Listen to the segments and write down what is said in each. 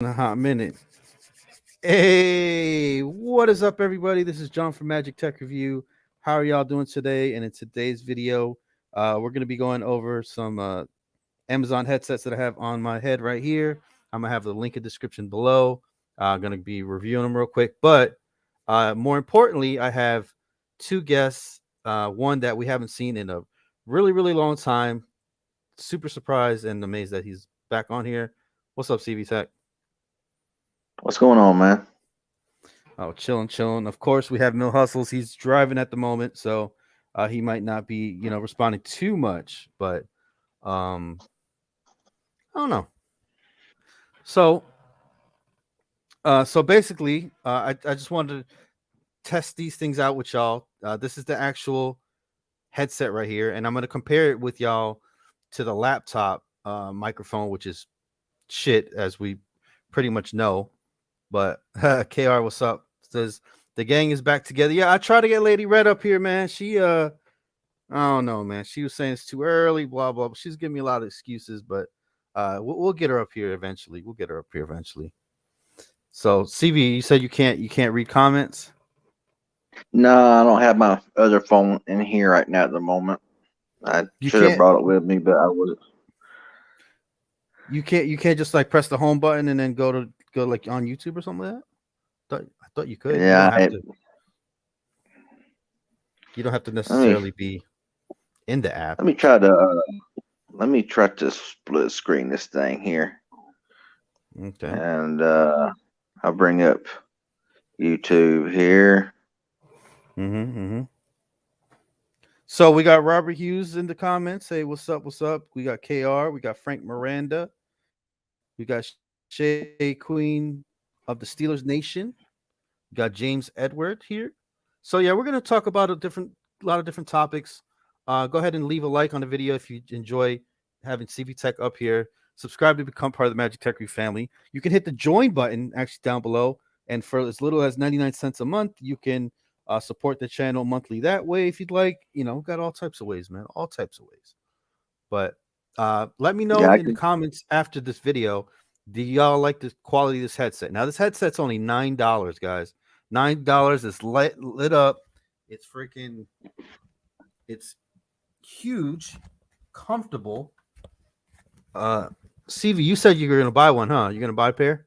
A hot minute. Hey, what is up, everybody? This is John from Magic Tech Review. How are y'all doing today? And in today's video, we're going to be going over some Amazon headsets that I have on my head right here. I'm going to have the link in the description below. I'm going to be reviewing them real quick. But more importantly, I have two guests. One that we haven't seen in a really, really long time. Super surprised and amazed that he's back on here. What's up, CV Tech? What's going on, man? Oh, chilling, chilling. Of course, we have Mill Hustles. He's driving at the moment, so he might not be, responding too much. But um, I don't know. So, so basically, I just wanted to test these things out with y'all. This is the actual headset right here, and I'm gonna compare it with y'all to the laptop microphone, which is shit, as we pretty much know. But KR, what's up? Says the gang is back together. Yeah, I try to get Lady Red up here, man. She I don't know, man. She was saying it's too early, blah blah. She's giving me a lot of excuses, but we'll get her up here eventually. We'll get her up here eventually. So CV, you said you can't read comments. No, I don't have my other phone in here right now at the moment. I You should have can't brought it with me, but I was. you can't just like press the home button and then go like on YouTube or something like that. I thought you could. You don't Yeah, have to. You don't have to let me necessarily be in the app. let me try to split screen this thing here, Okay. and I'll bring up YouTube here. Mm-hmm. So we got Robert Hughes in the comments. Hey, what's up? What's up? We got KR. We got Frank Miranda. We got Shay Queen of the Steelers Nation. We got James Edward here. So yeah, we're gonna talk about a lot of different topics. Go ahead and leave a like on the video if you enjoy having CV Tech up here. Subscribe to become part of the Magic Tech Review family. You can hit the join button actually down below, and for as little as 99 cents a month, you can support the channel monthly that way if you'd like. Got all types of ways, man. All types of ways. But let me know Yeah, I in the can. comments after this video. Do y'all like the quality of this headset? Now, this headset's only $9, guys. $9 is lit up. It's freaking. It's huge, comfortable. CV, you said you were gonna buy one, huh? You're gonna buy a pair?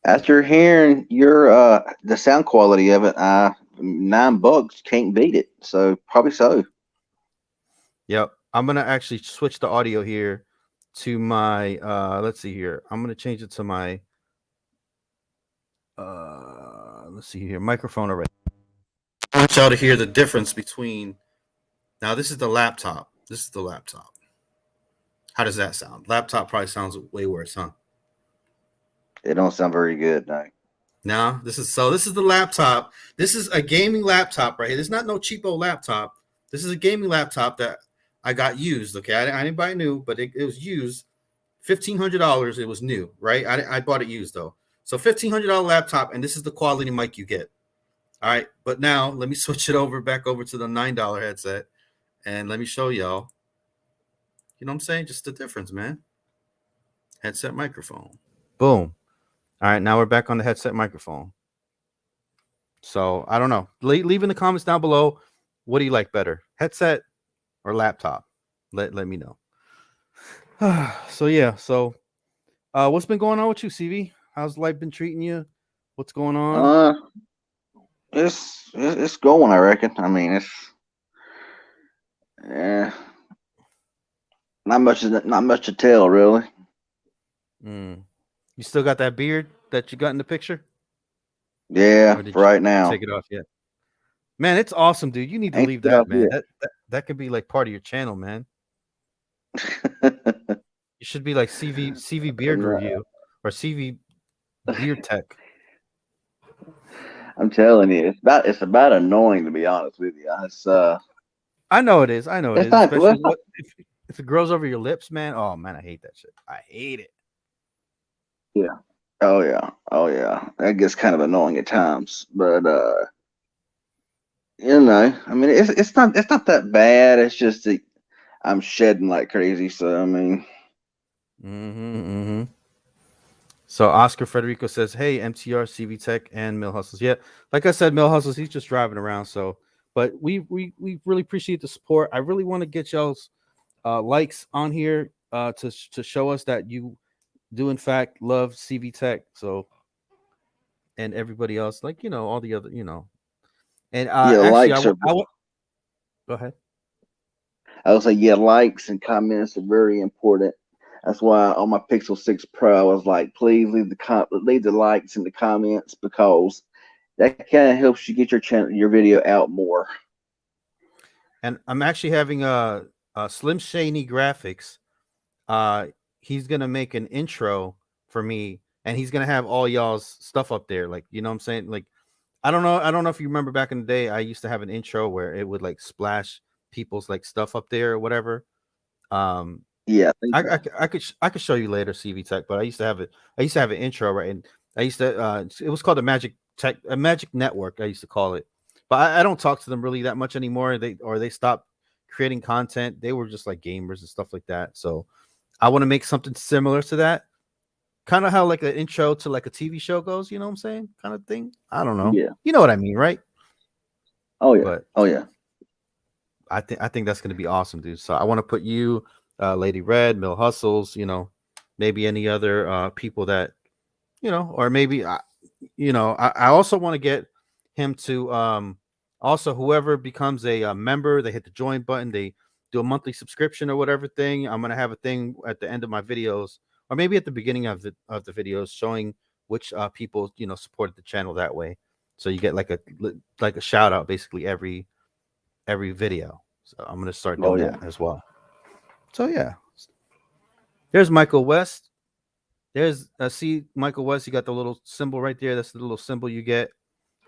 After hearing your the sound quality of it, $9 can't beat it. So probably so. Yep. I'm gonna actually switch the audio here to my. Let's see here. I'm gonna change it to my. Let's see here. Microphone already. I want y'all to hear the difference between. Now, this is the laptop. This is the laptop. How does that sound? Laptop probably sounds way worse, huh? It don't sound very good, no. Now, this is the laptop. This is a gaming laptop right here. This is not no cheapo laptop. This is a gaming laptop that I got used. Okay, I didn't buy it new, but it was used. $1,500. It was new, right? I bought it used though. So $1,500 laptop, and this is the quality mic you get. All right, but now let me switch it back over to the $9 headset, and let me show y'all. You know what I'm saying? Just the difference, man. Headset microphone. Boom. All right, now we're back on the headset microphone. So I don't know. Leave in the comments down below. What do you like better, headset or laptop? Let me know. So yeah. So what's been going on with you, CV? How's life been treating you? What's going on? Uh, it's going. I reckon. I mean, it's yeah, not much to tell really. Mm. You still got that beard that you got in the picture, Yeah, or did for right you now. take it off yet? Man, it's awesome, dude. You need to Ain't leave took it that, off man. That could be like part of your channel, man. yet. You should be like CV Beard No, Review or CV Beard Tech. I'm telling you, it's about annoying to be honest with you. I know it is. I know it It's is. not well, Especially it's not, if it grows over your lips, man. Oh man, I hate that shit. I hate it. yeah. Oh yeah. That gets kind of annoying at times, but I mean, it's not that bad. It's just that I'm shedding like crazy. So I mean, Mm-hmm. So Oscar Federico says, "Hey, MTR, CV Tech, and Mill Hustles." Yeah, like I said, Mill Hustles. He's just driving around. So, but we really appreciate the support. I really want to get y'all's likes on here to show us that you do in fact love CV Tech. So, and everybody else, like all the other, And Yeah, actually, likes are. go ahead. I would say yeah, likes and comments are very important. That's why on my Pixel 6 Pro, I was like, please leave the likes and the comments because that kind of helps you get your channel, your video out more. And I'm actually having a Slim Shady Graphics. Uh, he's gonna make an intro for me, and he's gonna have all y'all's stuff up there. Like, you know what I'm saying? Like, I don't know if you remember back in the day, I used to have an intro where it would like splash people's like stuff up there or whatever. Um, Yeah, I think I could show you later CV Tech, but I used to have it. I used to have an intro, right, and I used to it was called a Magic Network. I used to call it, but I don't talk to them really that much anymore. They stopped creating content. They were just like gamers and stuff like that. So I want to make something similar to that, kind of how like an intro to like a TV show goes. You know what I'm saying? Kind of thing. I don't know. yeah. You know what I mean, right? Oh yeah. But Oh yeah. I think that's gonna be awesome, dude. So I want to put you, Lady Red, Mill Hustles, maybe any other people that or maybe I also want to get him to also whoever becomes a member, they hit the join button, they do a monthly subscription or whatever thing. I'm gonna have a thing at the end of my videos, or maybe at the beginning of the videos, showing which people supported the channel that way. So you get like a shout out basically every video. So I'm gonna start Oh doing yeah. that as well. So yeah, there's Michael West. There's see Michael West. You got the little symbol right there. That's the little symbol you get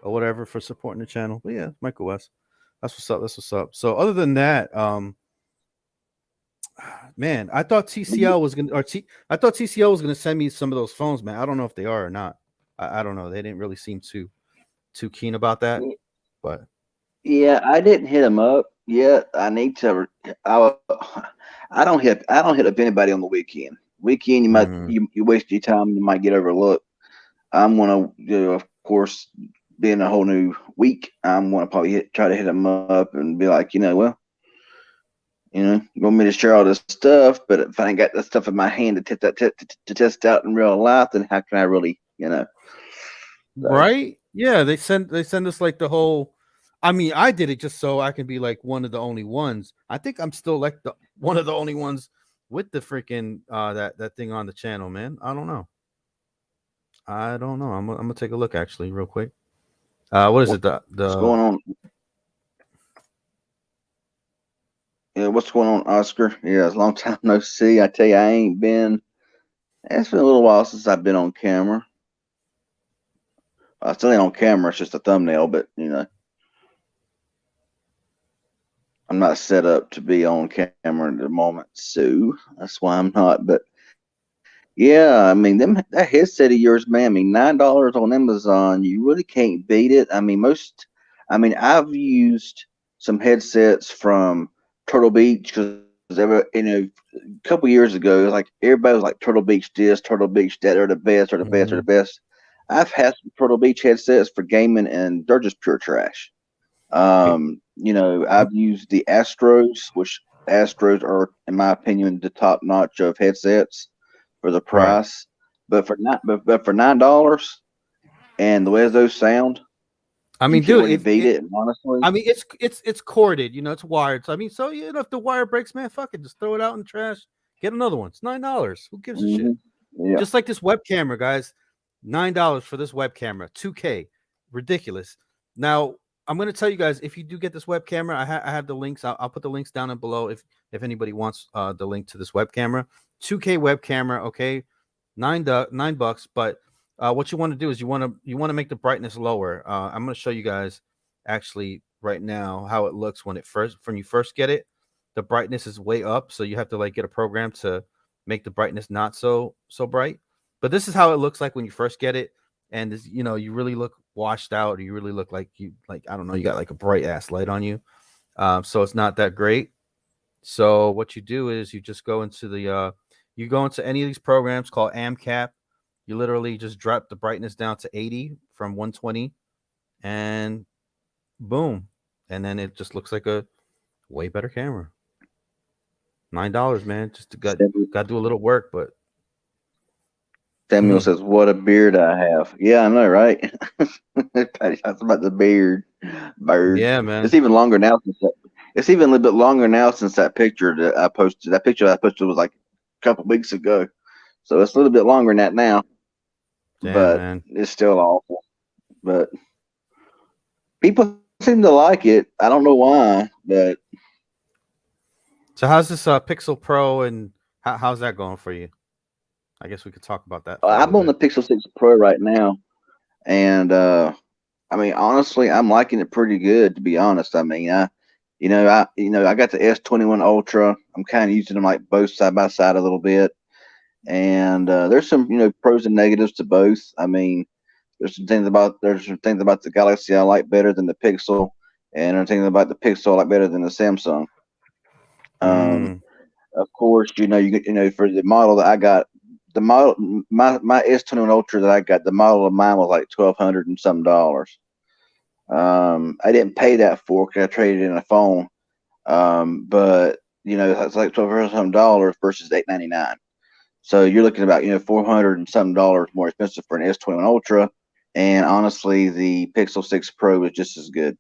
or whatever for supporting the channel. But yeah, Michael West. That's what's up. That's what's up. So other than that, man, I thought TCL was gonna I thought TCL was gonna send me some of those phones, man. I don't know if they are or not. I don't know. They didn't really seem too keen about that, but Yeah, I didn't hit him up yet. I need to. I, I don't hit up anybody on the weekend. Weekend, mm, you waste your time. You might get overlooked. I'm gonna, of course, being a whole new week, I'm gonna probably try to hit him up and be like, well, you want me to share all this stuff, but if I ain't got that stuff in my hand to test out in real life, then how can I really. So right? Yeah, they send us like the whole. I mean, I did it just so I can be like one of the only ones. I think I'm still like the one of the only ones with the freaking that thing on the channel, man. I don't know. I don't know. I'm gonna take a look actually real quick. What is it? what's The going on? Yeah, what's going on, Oscar? Yeah, it's a long time no see. I tell you, I ain't been. It's been a little while since I've been on camera. I still ain't on camera. It's just a thumbnail, but I'm not set up to be on camera at the moment, so that's why I'm not. But yeah, I mean, that headset of yours, man. I mean, $9 on Amazon, you really can't beat it. I mean, I've used some headsets from Turtle Beach because a couple years ago, it was like everybody was like Turtle Beach this, Turtle Beach that, are the best, are the best, are the Mhm. best. I've had some Turtle Beach headsets for gaming, and they're just pure trash. Hey, I've used the Astros, which Astros are, in my opinion, the top notch of headsets for the right. price. But for $9 and the way those sound, I you mean, can't dude, really if beat it, it. Honestly, I mean, it's corded, it's wired. So I mean, so if the wire breaks, man, fuck it, just throw it out in the trash. Get another one. It's $9. Who gives a shit? hmm yeah, Just like this web camera, guys. $9 for this web camera, 2K, ridiculous. Now I'm gonna tell you guys if you do get this web camera, I have the links. I'll put the links down and below if anybody wants the link to this web camera, 2K web camera. Okay, $9. But what you want to do is you want to make the brightness lower. I'm gonna show you guys actually right now how it looks when you first get it. The brightness is way up, so you have to like get a program to make the brightness not so bright. But this is how it looks like when you first get it, and this, you really look washed out, or you really look like I don't know, you got like a bright ass light on you. So it's not that great. So what you do is you just go into the you go into any of these programs called AMCAP. You literally just drop the brightness down to 80 from 120, and boom, and then it just looks like a way better camera. $9, man. Just to got to do a little work, but Samuel says, "What a beard I have." Yeah, I know, right? Patty talks about the beard, bird. yeah, It's man. even longer now since that. It's even a little bit longer now since that picture that I posted. That picture I posted was like a couple weeks ago, so it's a little bit longer than that now. Damn, But man. it's still awful. But people seem to like it. I don't know why, but So how's this Pixel Pro, and how's that going for you? I guess we could talk about that for a little I'm on the bit. Pixel 6 Pro right now, and I mean, honestly, I'm liking it pretty good. To be honest, I mean, I got the S21 Ultra. I'm kind of using them like both side by side a little bit, and there's some pros and negatives to both. I mean, there's some things about the Galaxy I like better than the Pixel, and there's things about the Pixel I like better than the Samsung. Um, Mm, of course, for the model that I got, the model my S21 Ultra that I got, the model of mine was like $1,200 and some dollars. I didn't pay that for because I traded in a phone. But it's like $1,200 some dollars versus $899. So you're looking about $400 and some dollars more expensive for an S21 Ultra. And honestly, the Pixel 6 Pro is just as good.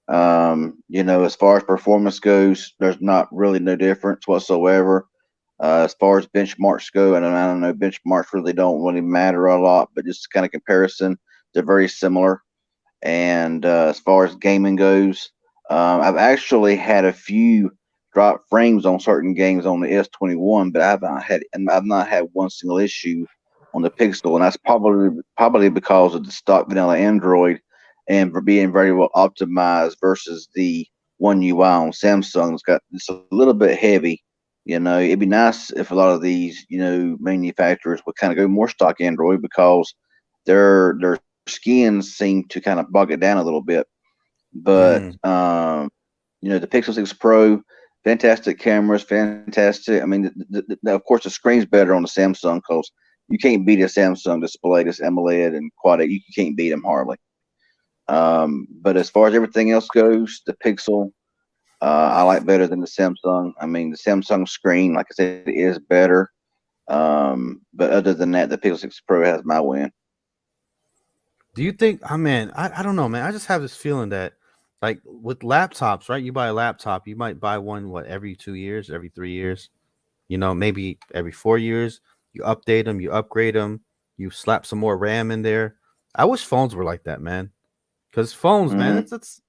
As far as performance goes, there's not really no difference whatsoever. As far as benchmarks go, I don't know, benchmarks don't really matter a lot, but just kind of comparison, they're very similar. And as far as gaming goes, I've actually had a few drop frames on certain games on the S21, but I've not had one single issue on the Pixel, and that's probably because of the stock vanilla Android and for being very well optimized versus the One UI on Samsung. It's a little bit heavy. It'd be nice if a lot of these manufacturers would kind of go more stock Android because their skins seem to kind of bog it down a little bit. But mm. the Pixel 6 Pro, fantastic cameras, fantastic. I mean, of course, the screen's better on the Samsung because you can't beat a Samsung display, this AMOLED and Quad 8. You can't beat them hardly. But as far as everything else goes, the Pixel I like better than the Samsung. I mean, the Samsung screen, like I said, is better. But other than that, the Pixel 6 Pro has my win. Do you think? Oh man, I don't know, man. I just have this feeling that, like with laptops, right? You buy a laptop, you might buy one every 2 years, every 3 years. Maybe every 4 years. You update them, you upgrade them, you slap some more RAM in there. I wish phones were like that, man. Because phones, man, Hmm. that's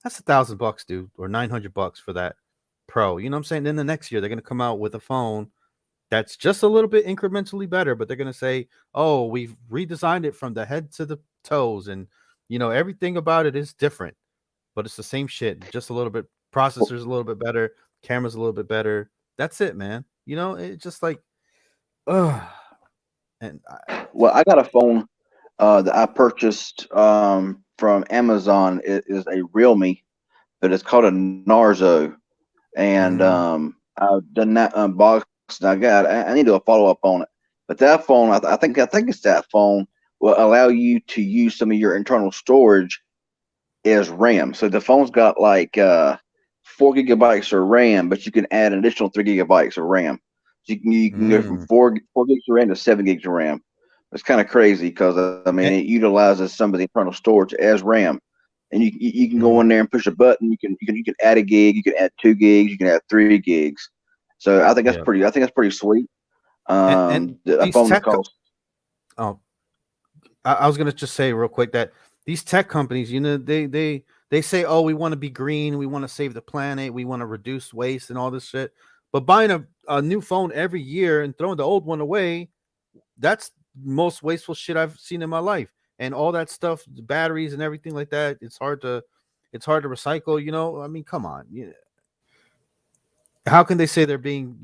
$1,000, dude, or $900 for that Pro. You know what I'm saying? Then the next year they're gonna come out with a phone that's just a little bit incrementally better, but they're gonna say, "Oh, we've redesigned it from the head to the toes, and everything about it is different, but it's the same shit, just a little bit. Processor's a little bit better, camera's a little bit better. That's it, man. It's just like, ugh." And Well, I got a phone that I purchased from Amazon. It is a Realme, but it's called a Narzo. And mm, I've done that unboxing. I need to do a follow up on it. But that phone, I think it's that phone will allow you to use some of your internal storage as RAM. So the phone's got like 4 gigabytes of RAM, but you can add an additional 3 gigabytes of RAM. So you can go from mm, four gigs of RAM to 7 gigs of RAM. It's kind of crazy because I mean it and, utilizes some of the internal storage as RAM, and you can go mm, in there and push a button. You can add a gig, you can add 2 gigs, you can add 3 gigs. So yeah, I think that's pretty sweet. and A these phone that tech. costs. Oh, I was gonna just say real quick that these tech companies, they say, "Oh, we want to be green, we want to save the planet, we want to reduce waste and all this shit." But buying a new phone every year and throwing the old one away, that's most wasteful shit I've seen in my life. And all that stuff, the batteries and everything like that, it's hard to recycle. I mean, come on. How can they say they're being,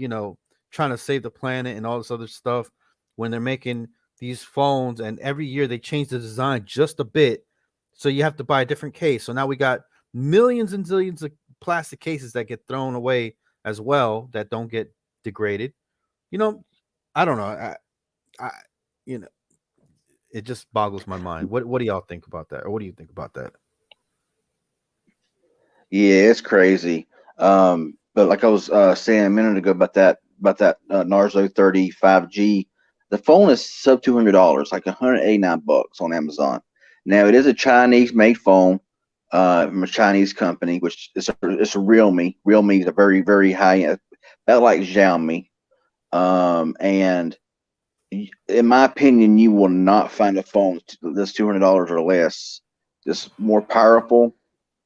trying to save the planet and all this other stuff when they're making these phones and every year they change the design just a bit, so you have to buy a different case. So now we got millions and zillions of plastic cases that get thrown away as well, that don't get degraded. you know I don't know. I you know it just boggles my mind. What do y'all think about that, or what do you think about that? Yeah, it's crazy. But like I was saying a minute ago about that Narzo 30 5G, the phone is sub $200, like $189 on Amazon. Now it is a Chinese made phone, from a Chinese company, which is it's a Realme. Realme is a very high end, about like Xiaomi. And in my opinion, you will not find a phone that's $200 or less, that's more powerful.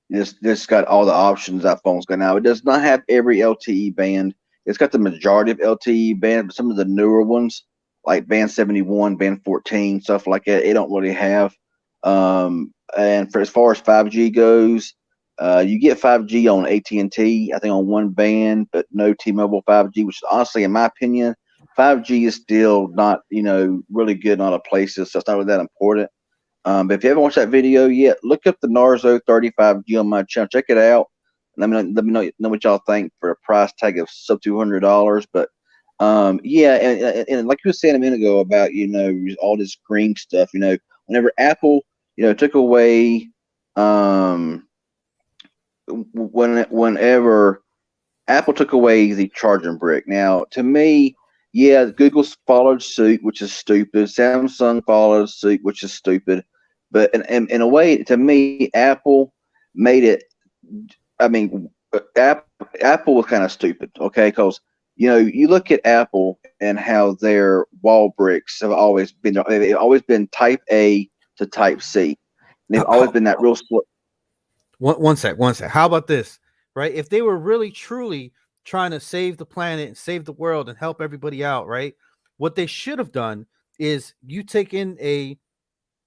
This got all the options that phone's got now. It does not have every LTE band. It's got the majority of LTE band, but some of the newer ones, like band 71, band 14, stuff like that, it don't really have. And for as far as 5G goes, you get 5G on AT&T, I think on one band, but no T-Mobile 5G, which honestly, in my opinion, 5G is still not, really good in a lot of places, so it's not really that important. But if you haven't watched that video yet, look up the Narzo 35G on my channel. Check it out. Let me know what y'all think for a price tag of sub $200. But yeah, and like you were saying a minute ago about all this green stuff. Whenever Apple took away whenever Apple took away the charging brick. Now, to me, yeah, Google followed suit, which is stupid. Samsung followed suit, which is stupid. But in a way, to me, Apple made it. I mean, Apple was kind of stupid, okay? Because you look at Apple and how their wall bricks have always been. They've always been Type A to Type C. They've always been that real slow. One sec. How about this? Right? If they were really truly trying to save the planet and save the world and help everybody out, right? What they should have done is you take in a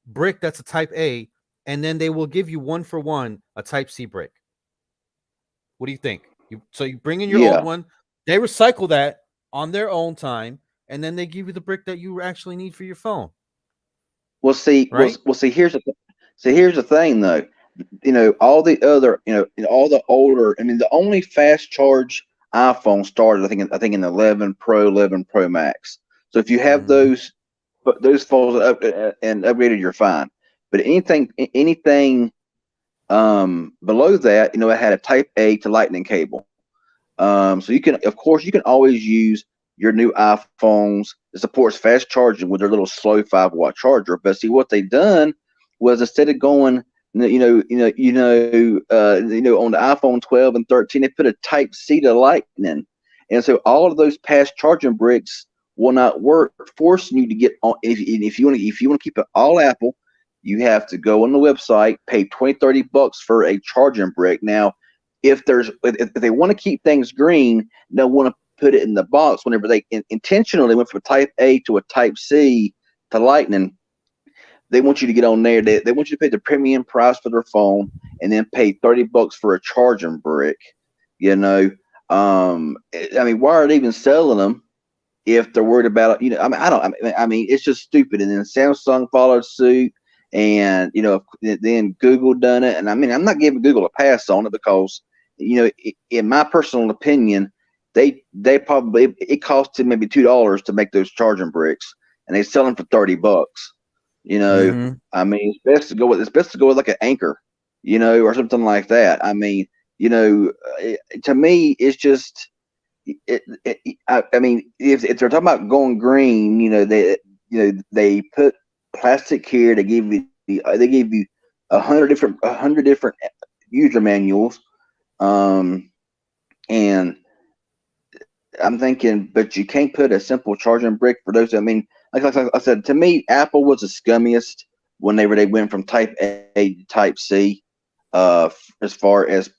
brick that's a type A, and then they will give you one for one a type C brick. What do you think? You bring in your old Yeah. one, they recycle that on their own time, and then they give you the brick that you actually need for your phone, Well, see, well, right? well, see. Here's the thing, though. All the other, all the older. I mean, the only fast charge iPhone started, I think in 11 Pro, 11 Pro Max. So if you have Mm-hmm. those phones and upgraded, you're fine. But anything below that, it had a Type A to Lightning cable. So of course, you can always use your new iPhones. It supports fast charging with their little slow 5-watt charger. But see, what they done was instead of going, on the iPhone 12 and 13, they put a Type C to Lightning, and so all of those past charging bricks will not work, forcing you to get on. If you want to keep it all Apple, you have to go on the website, pay 20-30 bucks for a charging brick. Now, if they want to keep things green, they'll want to put it in the box whenever they intentionally went from Type A to a Type C to Lightning. They want you to get on there. They want you to pay the premium price for their phone and then pay 30 bucks for a charging brick. You know, I mean, why are they even selling them if they're worried about it? I mean, I don't. I mean, it's just stupid. And then Samsung followed suit, and then Google done it. And I mean, I'm not giving Google a pass on it because in my personal opinion, they probably it cost them maybe $2 to make those charging bricks, and they sell them for 30 bucks. Mm-hmm. I mean, it's best to go with like an anchor, or something like that. I mean, to me, it's just I mean, if they're talking about going green, they put plastic here. They give you 100 different user manuals, um, and I'm thinking, but you can't put a simple charging brick for those. I mean, like I said, to me, Apple was the scummiest whenever they went from Type A to Type C. As far as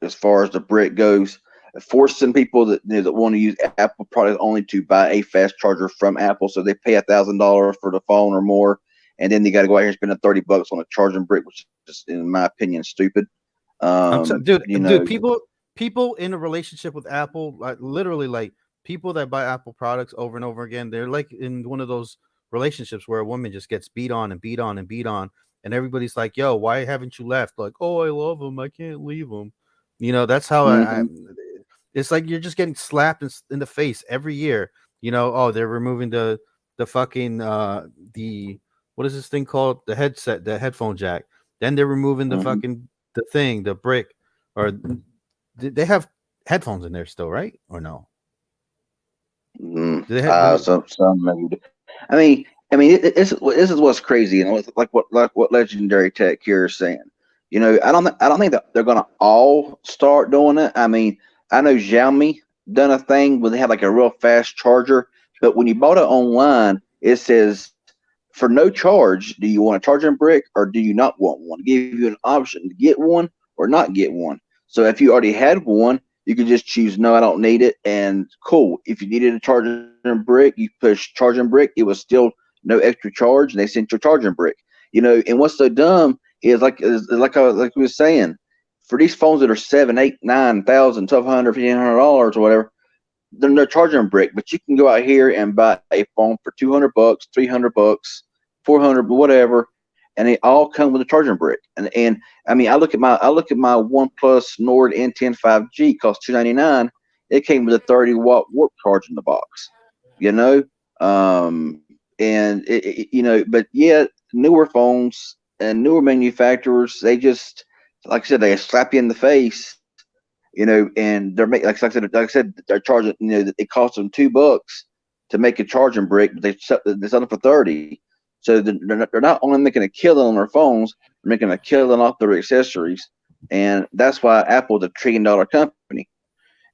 as far as the brick goes, forcing people that want to use Apple products only to buy a fast charger from Apple, so they pay $1,000 for the phone or more, and then they got to go out here and spend 30 bucks on a charging brick, which is, in my opinion, stupid. Dude, people in a relationship with Apple, like literally, like people that buy Apple products over and over again, they're like in one of those relationships where a woman just gets beat on and beat on and beat on, and everybody's like, "Yo, why haven't you left?" Like, "Oh, I love him, I can't leave him." That's how I Mm-hmm. it's like you're just getting slapped in the face every year. Oh, they're removing the fucking the what is this thing called? The headset, the headphone jack. Then they're removing the Mhm. fucking the thing, the brick, or they have headphones in there still, right? Or no? Do they have? Some maybe. I mean, this is what's crazy, like what Legendary Tech here is saying. I don't think that they're gonna all start doing it. I mean, I know Xiaomi done a thing where they have like a real fast charger, but when you bought it online, it says for no charge, do you want a charging brick or do you not want one? Give you an option to get one or not get one. So if you already had one, you could just choose no, I don't need it, and cool. If you needed a charging brick, you push charging brick. It was still no extra charge, and they sent you a charging brick. And what's so dumb is like we were saying, for these phones that are 7, 8, 9 thousand, 1,200, $1,500 or whatever, they're no charging brick. But you can go out here and buy a phone for $200, $300, 400, whatever, and they all come with a charging brick. And I mean, I look at my OnePlus Nord N10 5G cost $299. It came with a 30-watt warp charge in the box. You know, and but yeah, newer phones and newer manufacturers, they just, like I said, they slap you in the face. And they're like I said, they're charging. It costs them $2 to make a charging brick, but they sell it for 30. So they're not only making a killing on their phones, they're making a killing off their accessories, and that's why Apple's $1 trillion company,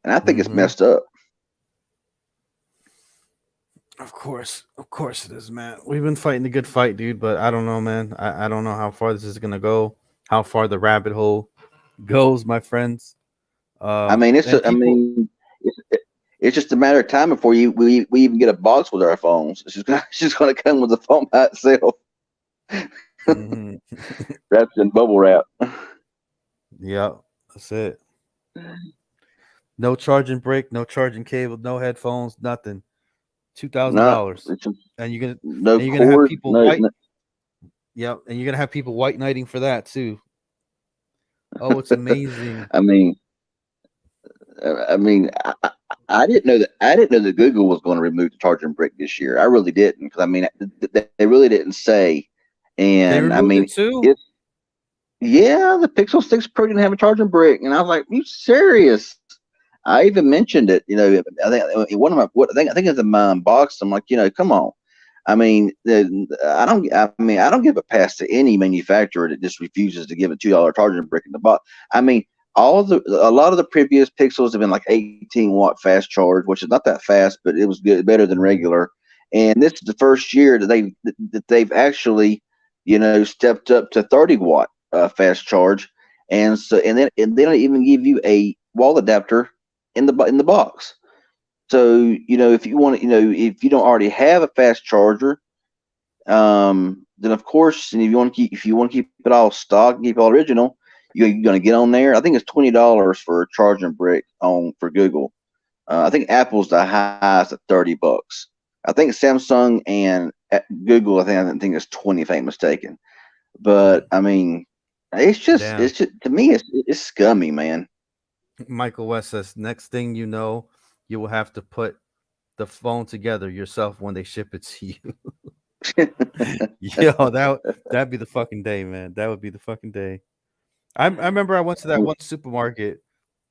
and I think it's Mm-hmm. messed up. Of course it is, man. We've been fighting a good fight, dude. But I don't know, man. I don't know how far this is gonna go. How far the rabbit hole goes, my friends. I mean, And people. it's just a matter of time before we even get a box with our phones. It's just gonna come with the phone by itself, Mhm. wrapped in bubble wrap. Yeah, that's it. No charging brick, no charging cable, no headphones, nothing. Not $2,000, it's just and you're gonna no and you're gonna have cord, people no, white. no. Yep, and you're gonna have people white knighting for that too. Oh, it's amazing. I mean, I mean, I didn't know that. I didn't know that Google was going to remove the charging brick this year. I really didn't, because I mean, they really didn't say. They And I removed mean, it too. it. Yeah, the Pixel 6 Pro didn't have a charging brick, and I was like, "You serious?" I even mentioned it. I think one of my what I think it's in my box. I'm like, come on. I mean, I don't. I mean, I don't give a pass to any manufacturer that just refuses to give a $2 charging brick in the box. I mean, a lot of the previous Pixels have been like 18-watt fast charge, which is not that fast, but it was good, better than Mhm. regular. And this is the first year that they've actually, stepped up to 30-watt fast charge, and they don't even give you a wall adapter in the box. So if you want to, if you don't already have a fast charger, then of course, and if you want to keep it all stock, keep it all original, you're going to get on there. I think it's $20 for a charging brick on for Google. I think Apple's the highest at $30. I think Samsung and Google, I think it's 20 if I ain't mistaken. But I mean, Damn. it's just to me, it's scummy, man. Michael West says next thing you know, you will have to put the phone together yourself when they ship it to you. Yo, that'd be the fucking day, man. That would be the fucking day. I remember I went to that one supermarket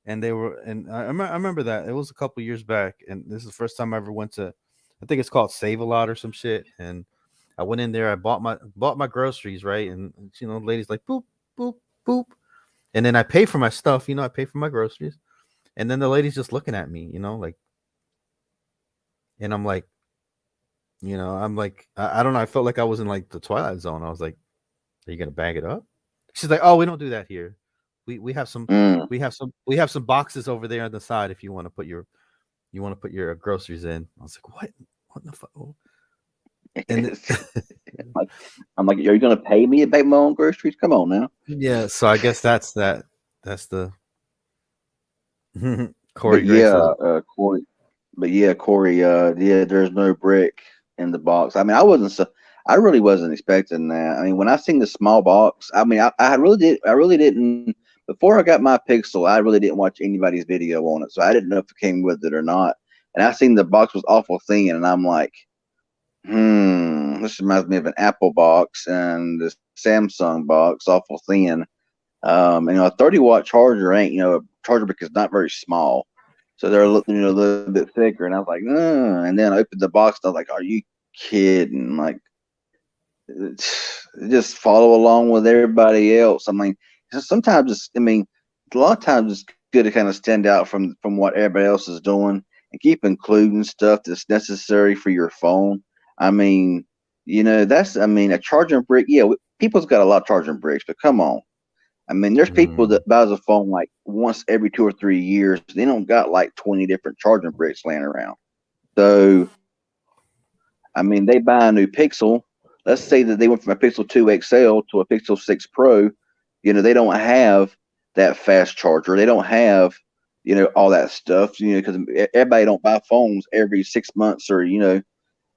and they were and I remember that it was a couple years back, and this is the first time I ever went to. I think it's called Save a Lot or some shit. And I went in there, I bought my groceries, right, and the lady's like boop boop boop, and then I pay for my stuff. I pay for my groceries, and then the lady's just looking at me, like, and I'm like, I don't know. I felt like I was in like the Twilight Zone. I was like, "Are you gonna bag it up?" She's like, "Oh, we don't do that here. We have some Mm. we have some boxes over there on the side if you want to put your groceries in." I was like, "What the fuck?" And like, I'm like, are you going to pay me to pay my own groceries? Come on now. yeah, so I guess that's that. That's the Corey But Gray yeah, says. Corey. But yeah, Corey. Yeah, there's no brick in the box. I mean, I really wasn't expecting that. I mean, when I seen the small box, I mean, I really did. I really didn't. Before I got my Pixel, I really didn't watch anybody's video on it, so I didn't know if it came with it or not. And I seen the box was awful thin, and I'm like, This reminds me of an Apple box and the Samsung box, awful thin. A 30-watt charger ain't, a charger brick is not very small. So they're a little bit thicker. And I was like, and then I opened the box and I was like, are you kidding? Like, just follow along with everybody else. I mean, sometimes a lot of times it's good to kind of stand out from what everybody else is doing and keep including stuff that's necessary for your phone. I mean, a charging brick. Yeah, people's got a lot of charging bricks, but come on. I mean, there's people Mm, that buys a phone like once every 2 or 3 years. They don't got like 20 different charging bricks laying around. So I mean, they buy a new Pixel. Let's say that they went from a Pixel 2 XL to a Pixel 6 Pro. They don't have that fast charger. They don't have, all that stuff. Because everybody don't buy phones every 6 months or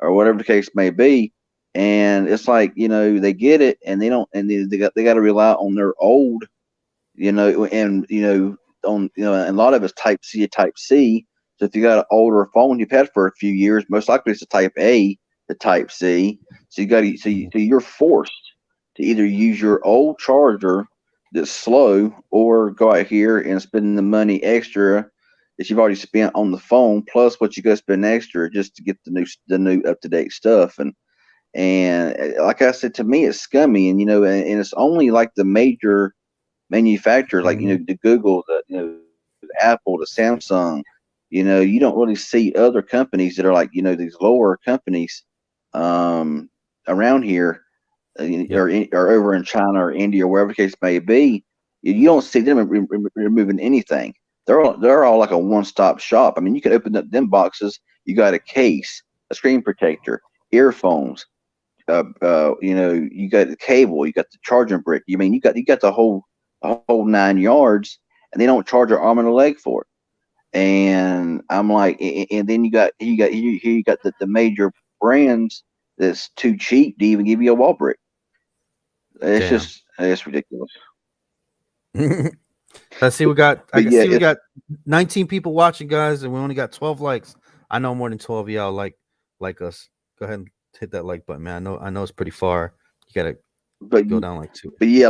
whatever the case may be. And it's like they get it and they don't, and they got to rely on their old and on and a lot of it's Type C to Type C. So if you got an older phone you've had for a few years, most likely it's a Type A to Type C. So you got to mhm. so you're forced to either use your old charger that's slow, or go out here and spend the money extra that you've already spent on the phone, plus what you got to spend extra just to get the new up to date stuff. And like I said, to me it's scummy, and it's only like the major manufacturers, like Mhm. the Google, the Apple, the Samsung. You don't really see other companies that are like these lower companies um, around here, Yep. or over in China or India or wherever the case may be. You don't see them removing anything. They're all like a one stop shop. I mean, you can open up them boxes. You got a case, a screen protector, earphones, you got the cable, you got the charging brick. You got the whole 9 yards, and they don't charge an arm and a leg for it. And I'm like, and then you got the major brands that's too cheap to even give you a wall brick. Damn. It's ridiculous. Let's see. We got. But I yeah, see. We got 19 people watching, guys, and we only got 12 likes. I know more than 12 of y'all like us. Go ahead and hit that like button, man. I know it's pretty far. You gotta but go down like two. But yeah,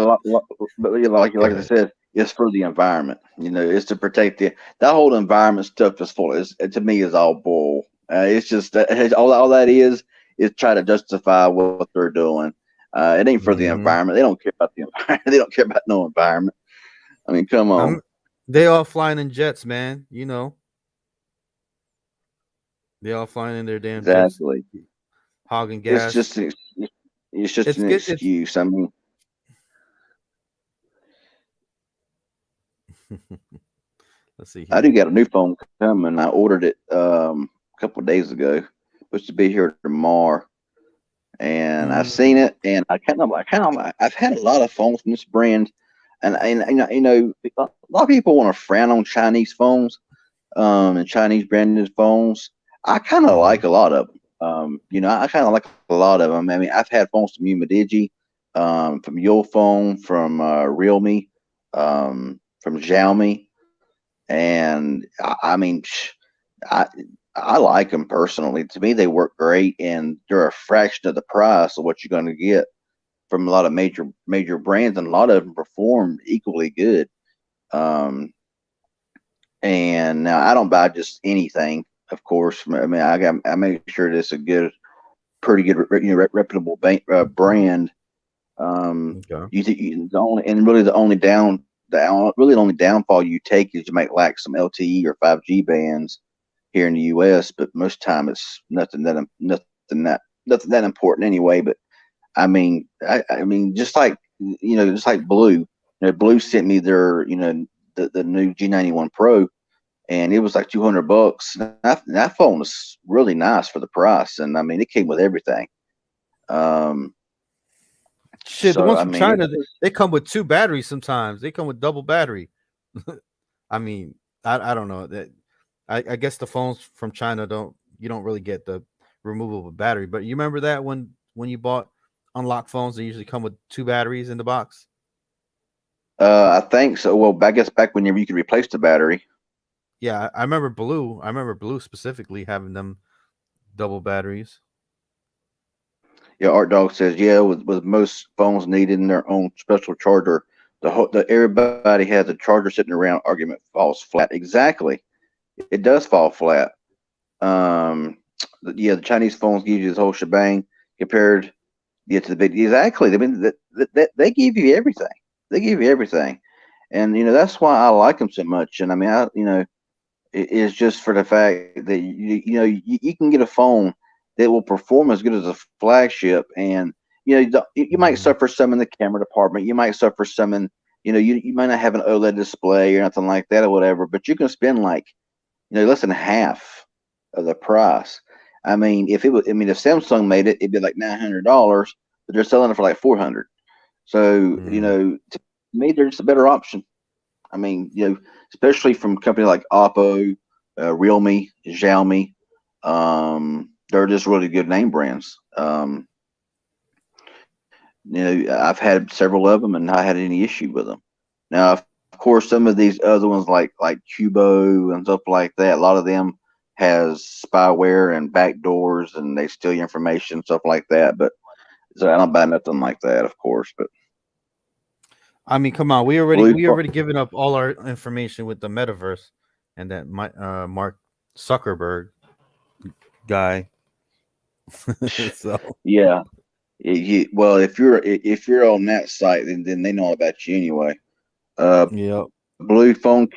but yeah, Go like I ahead. said, it's for the environment. It's to protect that whole environment stuff is full. To me is all bull. It's just that all that is try to justify what they're doing. It ain't for the Hmm. environment. They don't care about the environment. They don't care about no environment. I mean, come on. I'm. They all flying in jets, man. They all flying in their damn jets, Exactly. hogging It's gas. just it's just It's an good. It's. excuse. I mean, Let's see I do here. got a new phone coming. I ordered it a couple of days ago. Supposed to be here tomorrow. And I've seen Mm, it, and I've had a lot of phones from this brand, and a lot of people want to frown on Chinese phones, and Chinese branded phones. I kind of mm-hmm. like a lot of them. I kind of like a lot of them. I mean, I've had phones from Umidigi, from Yophone, from Realme, from Xiaomi, and I mean, I I like them personally. To me, they work great, and they're a fraction of the price of what you're going to get from a lot of major brands, and a lot of them perform equally good. Um, and now I don't buy just anything, of course. I mean, I make sure that it's a pretty good, reputable brand. Um, Okay. the only and really the only downfall you take is you might lack some LTE or 5G bands here in the U.S., but most time it's nothing that important anyway. But I mean, just like Blue. Blue sent me their the new G91 Pro, and it was like $200. That phone was really nice for the price, and I mean, it came with everything. Um, Shit, the so ones I from mean, China, they come with two batteries sometimes. They come with double battery. I mean, I don't know that. I guess the phones from China don't really get the removable battery. But you remember that when you bought unlocked phones, they usually come with two batteries in the box. I think so. Well, I guess back whenever you could replace the battery. Yeah, I remember blue. I remember blue specifically having them double batteries. Yeah, Art Dog says, yeah, with most phones needing their own special charger, the everybody has a charger sitting around. Argument falls flat. Exactly, it does fall flat. Um, yeah, the Chinese phones give you this whole shebang compared, yeah, to the big. Exactly, I mean they give you everything. They give you everything, and that's why I like them so much. And I mean, is just for the fact that you can get a phone that will perform as good as a flagship, and you might Mhm. suffer some in the camera department. You might suffer some in you might not have an OLED display or nothing like that or whatever, but you can spend like less than half of the price. I mean, if Samsung made it, it'd be like $900, but they're selling it for like 400. So Mm. to me, they're just a better option. I mean, especially from companies like Oppo, Realme, Xiaomi. They're just really good name brands. I've had several of them and not had any issue with them. Now, of course, some of these other ones like Cubo and stuff like that, a lot of them has spyware and backdoors and they steal your information, stuff like that. But so I don't buy nothing like that, of course. But I mean, come on, we already Blue, we already given up all our information with the metaverse and that Mark Zuckerberg guy. So yeah, well, if you're on that site, then they know about you anyway. yeah. Blue phone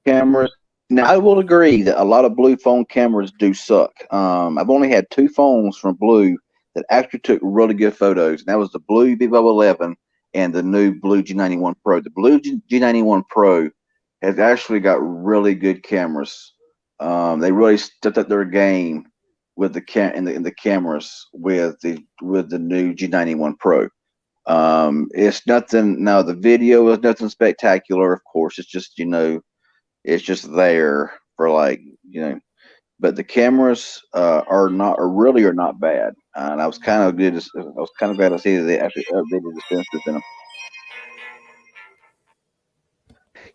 cameras. Now, I will agree that a lot of blue phone cameras do suck. I've only had two phones from Blue that actually took really good photos, and that was the Blue Vivo 11 and the new Blue G91 Pro. The Blue G91 Pro has actually got really good cameras. They really stepped up their game with in the cameras with the new G91 Pro. It's nothing. Now the video is nothing spectacular. Of course, it's just there for like but the cameras are not bad. And I was kind of glad to see that they actually updated the sensors in them.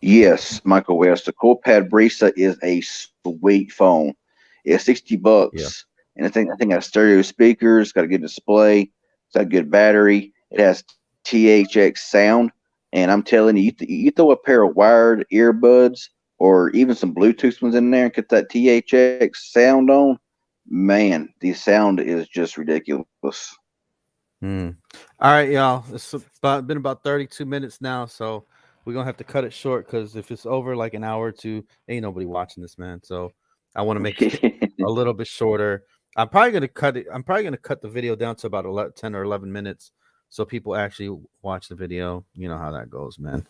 Yes, Michael West. The CorePad Brisa is a sweet phone. It's $60, Yeah. and I think it has stereo speakers. Got a good display. It's got a good battery. It has THX sound, and I'm telling you, you throw a pair of wired earbuds or even some Bluetooth ones in there and get that THX sound on. Man, the sound is just ridiculous. Mm. All right, y'all. It's about been about 32 minutes now, so we're gonna have to cut it short because if it's over like an hour or two, ain't nobody watching this, man. So I want to make it a little bit shorter. I'm probably gonna cut it. I'm probably gonna cut the video down to about 11, 10 or 11 minutes, so people actually watch the video. You know how that goes, man.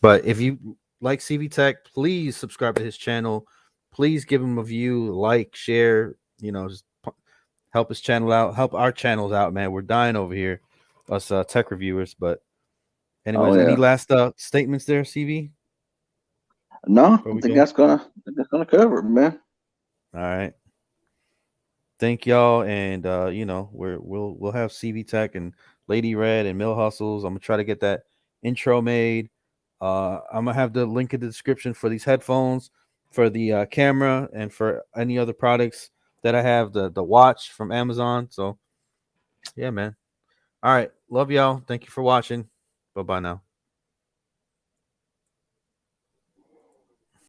But if you like CV Tech, please subscribe to his channel. Please give him a view, like, share. Just help his channel out, help our channels out, man. We're dying over here, us tech reviewers. But Oh anyways, any yeah. last statements there, CV? No, Before I we think go, that's gonna cover it, man. all right. Thank y'all, and we'll have CV Tech and Lady Red and Mill Hustles. I'm gonna try to get that intro made. I'm gonna have the link in the description for these headphones, for the camera, and for any other products that I have. The watch from Amazon. So yeah, man. All right, love y'all. Thank you for watching. Bye bye now.